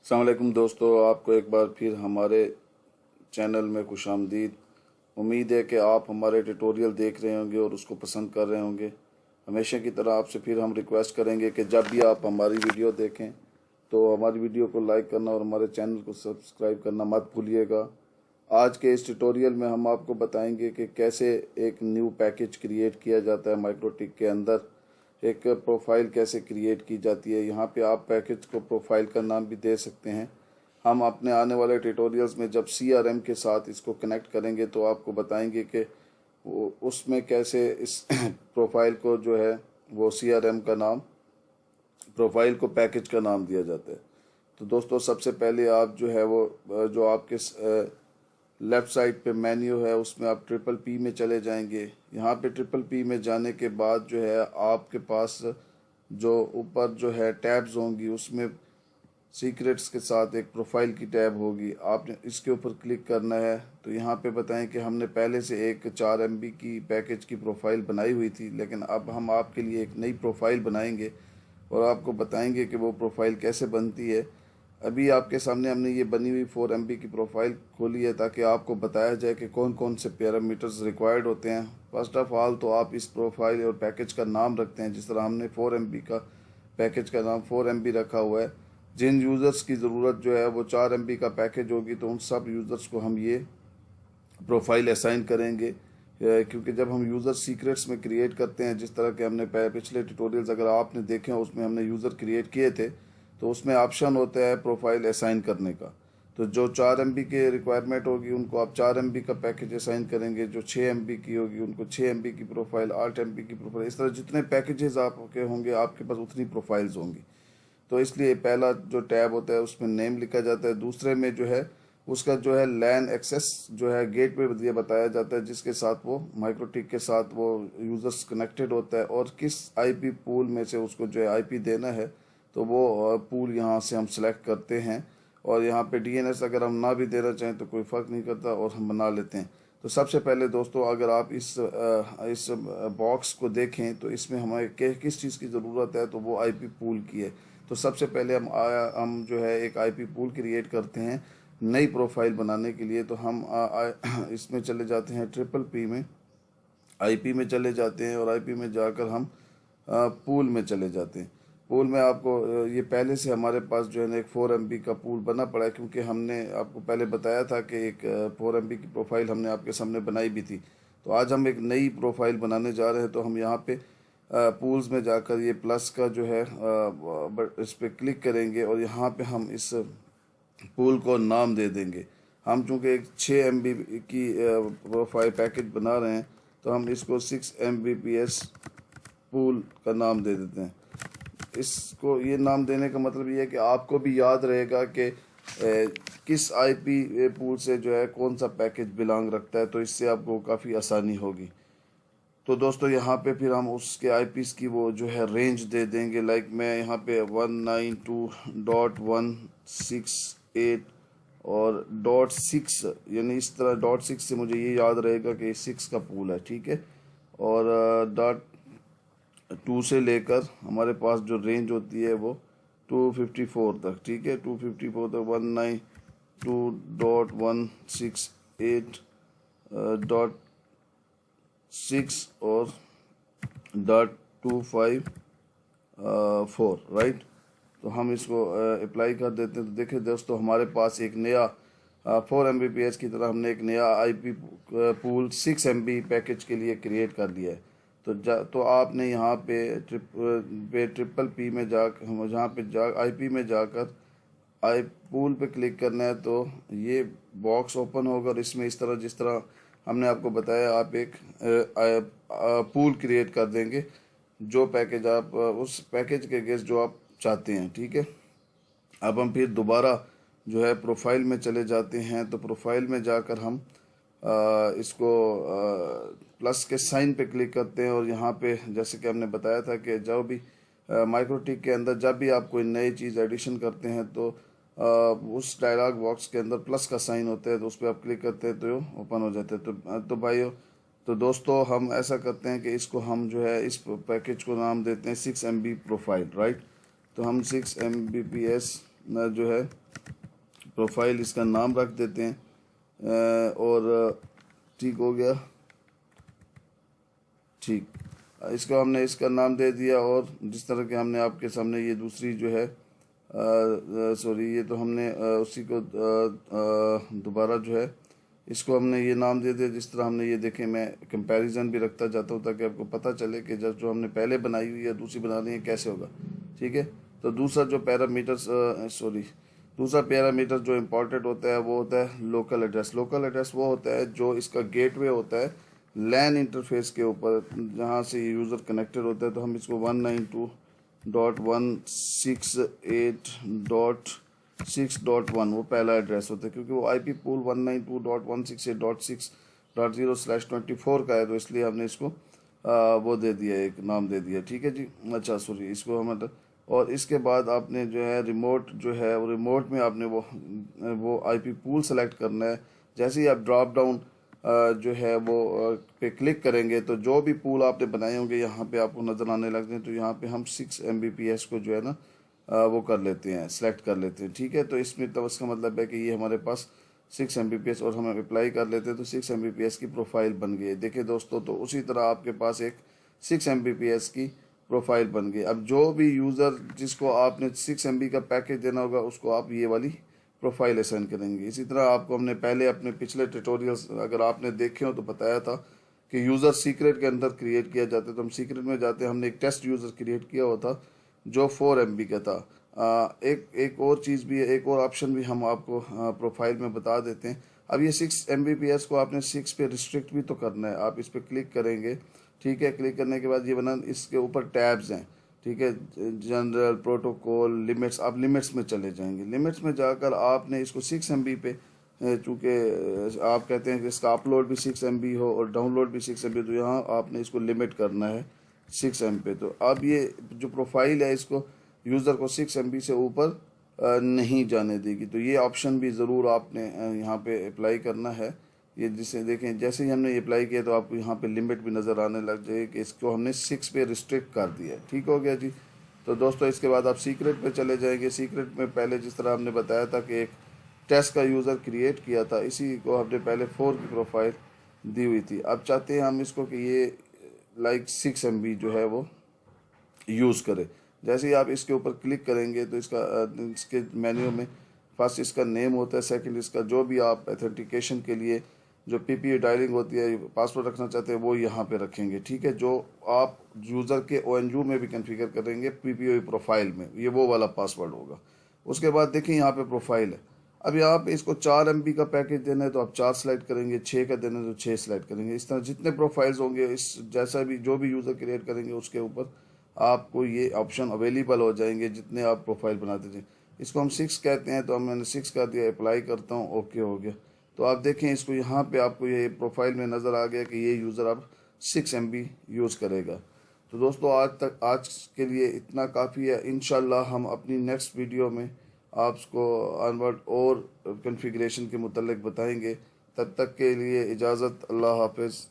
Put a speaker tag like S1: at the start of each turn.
S1: अस्सलाम वालेकुम दोस्तों, आपको एक बार फिर हमारे चैनल में खुशामदीद। उम्मीद है कि आप हमारे ट्यूटोरियल देख रहे होंगे और उसको पसंद कर रहे होंगे। हमेशा की तरह आपसे फिर हम रिक्वेस्ट करेंगे कि जब भी आप हमारी वीडियो देखें तो हमारी वीडियो को लाइक करना और हमारे चैनल को सब्सक्राइब करना मत भूलिएगा। आज के इस ट्यूटोरियल में हम आपको बताएंगे कि कैसे एक न्यू पैकेज क्रिएट किया जाता है माइक्रोटिक के अंदर, एक प्रोफाइल कैसे क्रिएट की जाती है। यहाँ पे आप पैकेज को प्रोफाइल का नाम भी दे सकते हैं। हम अपने आने वाले ट्यूटोरियल्स में जब CRM के साथ इसको कनेक्ट करेंगे तो आपको बताएंगे कि उसमें कैसे इस प्रोफाइल को जो है वो CRM का नाम, प्रोफाइल को पैकेज का नाम दिया जाता है। तो दोस्तों सबसे पहले आप जो है वो जो आपके लेफ़्ट साइड पे मेन्यू है उसमें आप P में चले जाएंगे। यहाँ पे P में जाने के बाद जो है आपके पास जो ऊपर जो है टैब्स होंगी उसमें सीक्रेट्स के साथ एक प्रोफाइल की टैब होगी। आपने इसके ऊपर क्लिक करना है। तो यहाँ पे बताएं कि हमने पहले से एक 4 MB की पैकेज की प्रोफाइल बनाई हुई थी, लेकिन अब हम आपके लिए एक नई प्रोफाइल बनाएंगे और आपको बताएंगे कि वो प्रोफाइल कैसे बनती है। अभी आपके सामने हमने ये बनी हुई 4 MB की प्रोफाइल खोली है ताकि आपको बताया जाए कि कौन कौन से पैरामीटर्स रिक्वायर्ड होते हैं। फर्स्ट ऑफ ऑल तो आप इस प्रोफाइल और पैकेज का नाम रखते हैं, जिस तरह हमने 4 MB का पैकेज का नाम 4 MB रखा हुआ है। जिन यूज़र्स की ज़रूरत जो है वो 4 MB का पैकेज होगी तो उन सब यूज़र्स को हम ये प्रोफाइल असाइन करेंगे, क्योंकि जब हम यूज़र सीक्रेट्स में क्रिएट करते हैं, जिस तरह के हमने पिछले ट्यूटोरियल्स अगर आपने देखे हैं उसमें हमने यूज़र क्रिएट किए थे, तो उसमें ऑप्शन होता है प्रोफाइल असाइन करने का। तो जो 4 MB के रिक्वायरमेंट होगी उनको आप 4 MB का पैकेज असाइन करेंगे, जो 6 MB की होगी उनको 6 MB की प्रोफाइल, 8 MB की प्रोफाइल। इस तरह जितने पैकेजेस आपके होंगे आपके पास उतनी प्रोफाइल्स होंगी। तो इसलिए पहला जो टैब होता है उसमें नेम लिखा जाता है। दूसरे में जो है उसका जो है लैन एक्सेस जो है गेट पे ये बताया जाता है, जिसके साथ वो माइक्रोटिक के साथ वो यूज़र्स कनेक्टेड होता है और किस IP पूल में से उसको जो है IP देना है, तो वो पूल यहाँ से हम सेलेक्ट करते हैं। और यहाँ पे DNS अगर हम ना भी देना चाहें तो कोई फ़र्क नहीं करता और हम बना लेते हैं। तो सबसे पहले दोस्तों अगर आप इस बॉक्स को देखें तो इसमें हमें किस चीज़ की ज़रूरत है, तो वो IP पूल की है। तो सबसे पहले हम जो है एक IP पूल क्रिएट करते हैं नई प्रोफाइल बनाने के लिए। तो हम इसमें चले जाते हैं P में, IP में चले जाते हैं और IP में जाकर हम पूल में चले जाते हैं। पूल में आपको ये पहले से हमारे पास जो है ना एक 4 MB का पूल बना पड़ा है, क्योंकि हमने आपको पहले बताया था कि एक 4 MB की प्रोफाइल हमने आपके सामने बनाई भी थी। तो आज हम एक नई प्रोफाइल बनाने जा रहे हैं। तो हम यहाँ पे पूल्स में जाकर ये प्लस का जो है इस पर क्लिक करेंगे और यहाँ पे हम इस पूल को नाम दे देंगे। हम चूँकि एक 6 MB की प्रोफाइल पैकेज बना रहे हैं तो हम इसको 6 Mbps पूल का नाम दे देते हैं। इसको ये नाम देने का मतलब ये है कि आपको भी याद रहेगा कि किस IP पूल से जो है कौन सा पैकेज बिलोंग रखता है, तो इससे आपको काफ़ी आसानी होगी। तो दोस्तों यहाँ पे फिर हम उसके IPs की वो जो है रेंज दे देंगे। लाइक मैं यहाँ पे 192.168 और .6, यानी इस तरह .6 से मुझे ये याद रहेगा कि 6 का पूल है, ठीक है। और .2 से लेकर हमारे पास जो रेंज होती है वो 254 तक, ठीक है। 254 तक 192.168.6 और .254, राइट। तो हम इसको अप्लाई कर देते हैं। तो देखिए दोस्तों हमारे पास एक नया 4 Mbps की तरह हमने एक नया IP पूल 6 MB पैकेज के लिए क्रिएट कर लिया है। तो आपने यहाँ पे P में जाकर जहाँ पे IP में जाकर पूल पे क्लिक करना है। तो ये बॉक्स ओपन होगा और इसमें इस तरह जिस तरह हमने आपको बताया आप एक पूल क्रिएट कर देंगे, जो पैकेज आप उस पैकेज के गेस्ट जो आप चाहते हैं, ठीक है। अब हम फिर दोबारा जो है प्रोफाइल में चले जाते हैं। तो प्रोफाइल में जाकर हम इसको प्लस के साइन पे क्लिक करते हैं और यहाँ पे जैसे कि हमने बताया था कि जब भी माइक्रोटिक के अंदर जब भी आप कोई नई चीज़ एडिशन करते हैं तो उस डायलॉग बॉक्स के अंदर प्लस का साइन होता है, तो उस पर आप क्लिक करते हैं तो ओपन हो जाता है। तो भाइयों, तो दोस्तों हम ऐसा करते हैं कि इसको हम जो है इस पैकेज को नाम देते हैं 6 MB प्रोफाइल, राइट। तो हम 6 Mbps जो है प्रोफाइल इसका नाम रख देते हैं और ठीक हो गया। ठीक, इसको हमने इसका नाम दे दिया। और जिस तरह के हमने आपके सामने ये दूसरी जो है सॉरी ये तो हमने उसी को दोबारा जो है इसको हमने ये नाम दे दिया। जिस तरह हमने ये देखें, मैं कंपैरिजन भी रखता जाता हूँ ताकि आपको पता चले कि जब जो हमने पहले बनाई हुई है दूसरी बनानी है कैसे होगा। ठीक है, तो दूसरा जो दूसरा पैरामीटर जो इम्पोर्टेंट होता है वो होता है लोकल एड्रेस। लोकल एड्रेस वो होता है जो इसका गेटवे होता है लैन इंटरफेस के ऊपर, जहाँ से यूज़र कनेक्टेड होता है। तो हम इसको 192.168.6.1 वो पहला एड्रेस होता है, क्योंकि वो आईपी पूल 192.168.6.0/24 का है, तो इसलिए हमने इसको वो दे दिया, एक नाम दे दिया। ठीक है जी, अच्छा सॉरी इसको हम और इसके बाद आपने जो है रिमोट जो है वो रिमोट में आपने वो आईपी पूल सेलेक्ट करना है। जैसे ही आप ड्रॉप डाउन जो है वो पे क्लिक करेंगे तो जो भी पूल आपने बनाए होंगे यहाँ पे आपको नज़र आने लगते हैं। तो यहाँ पे हम 6 Mbps को जो है ना वो कर लेते हैं, सेलेक्ट कर लेते हैं। ठीक है, तो इसमें तो उसका मतलब है कि ये हमारे पास 6 Mbps और हम अप्लाई कर लेते हैं तो 6 Mbps की प्रोफाइल बन गई है। देखिए दोस्तों, तो उसी तरह आपके पास एक 6 Mbps की प्रोफाइल बन गई। अब जो भी यूज़र जिसको आपने 6 MB का पैकेज देना होगा उसको आप ये वाली प्रोफाइल असाइन करेंगे। इसी तरह आपको हमने पहले अपने पिछले ट्यूटोरियल्स अगर आपने देखे हो तो बताया था कि यूज़र सीक्रेट के अंदर क्रिएट किया जाता है। तो हम सीक्रेट में जाते हैं, हमने एक टेस्ट यूज़र क्रिएट किया हुआ था जो 4 MB का था। एक और चीज़ भी है, एक और ऑप्शन भी हम आपको प्रोफाइल में बता देते हैं। अब ये 6 Mbps को आपने 6 पे रिस्ट्रिक्ट भी तो करना है। आप इस पर क्लिक करेंगे, ठीक है, क्लिक करने के बाद ये बना, इसके ऊपर टैब्स हैं। ठीक है, जनरल, प्रोटोकॉल, लिमिट्स, आप लिमिट्स में चले जाएंगे। लिमिट्स में जाकर आपने इसको 6 MB पे, चूँकि आप कहते हैं कि इसका अपलोड भी 6 MB हो और डाउनलोड भी 6 MB, तो यहाँ आपने इसको लिमिट करना है 6 MB पे। तो अब ये जो प्रोफाइल है इसको यूज़र को 6 MB से ऊपर नहीं जाने देगी। तो ये ऑप्शन भी ज़रूर आपने यहाँ पे अप्लाई करना है। ये जिसे देखें, जैसे ही हमने ये अप्लाई किया तो आपको यहाँ पे लिमिट भी नज़र आने लग जाएगी कि इसको हमने 6 पे रिस्ट्रिक्ट कर दिया। ठीक हो गया जी। तो दोस्तों इसके बाद आप सीक्रेट पे चले जाएंगे। सीक्रेट में पहले जिस तरह हमने बताया था कि एक टेस्ट का यूज़र क्रिएट किया था, इसी को हमने पहले 4 की प्रोफाइल दी हुई थी। अब चाहते हैं हम इसको कि ये 6 MB जो है वो यूज़ करें। जैसे ही आप इसके ऊपर क्लिक करेंगे तो इसके मेन्यू में फर्स्ट इसका नेम होता है, सेकंड इसका जो भी आप ऑथेंटिकेशन के लिए जो PPA डायलिंग होती है, पासवर्ड रखना चाहते हैं वो यहाँ पे रखेंगे। ठीक है, जो आप यूज़र के ONU में भी कॉन्फ़िगर करेंगे PPA प्रोफाइल में, ये वो वाला पासवर्ड होगा। उसके बाद देखिए यहाँ पे प्रोफाइल है। अब यहाँ पे इसको 4 MB का पैकेज देना है तो आप 4 सेलेक्ट करेंगे, 6 का देना है तो 6 सेलेक्ट करेंगे। इस तरह जितने प्रोफाइल्स होंगे, इस जैसा भी जो भी यूज़र क्रिएट करेंगे उसके ऊपर आपको ये ऑप्शन अवेलेबल हो जाएंगे जितने आप प्रोफाइल बनाते थे। इसको हम 6 कहते हैं तो मैंने 6 कर दिया, अप्लाई करता हूँ, ओके हो गया। तो आप देखें इसको यहाँ पे आपको ये प्रोफाइल में नज़र आ गया कि ये यूज़र अब 6 MB यूज़ करेगा। तो दोस्तों आज के लिए इतना काफ़ी है। इंशाल्लाह हम अपनी नेक्स्ट वीडियो में आपको ऑनवर्ड और कॉन्फ़िगरेशन के मुतल्लिक बताएंगे। तब तक के लिए इजाज़त, अल्लाह हाफ़िज़।